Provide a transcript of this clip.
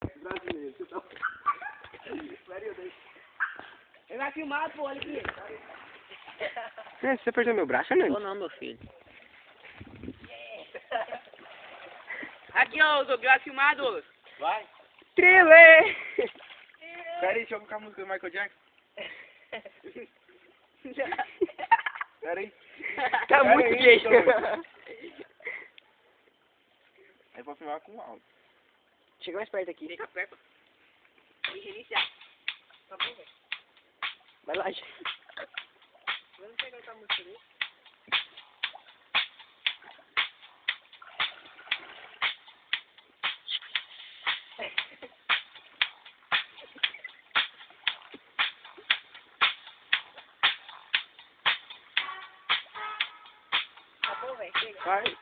Brasileiro, você tá... Ele vai filmar, pô, olha aqui. Você perdeu meu braço, Fernando? Ou não, meu filho. Aqui, ó, Douglas, vai filmar, Douglas. Vai. Thriller! Pera aí, deixa eu colocar a música do Michael Jackson. Pera aí. Tá Pera muito aí, gay. doido. Aí vou filmar com áudio. Chega mais perto aqui. Fica perto. E reiniciar. Tá bom, velho. Vai lá, gente. Vamos pegar essa música ali. Tá bom, velho. Chega. Vai.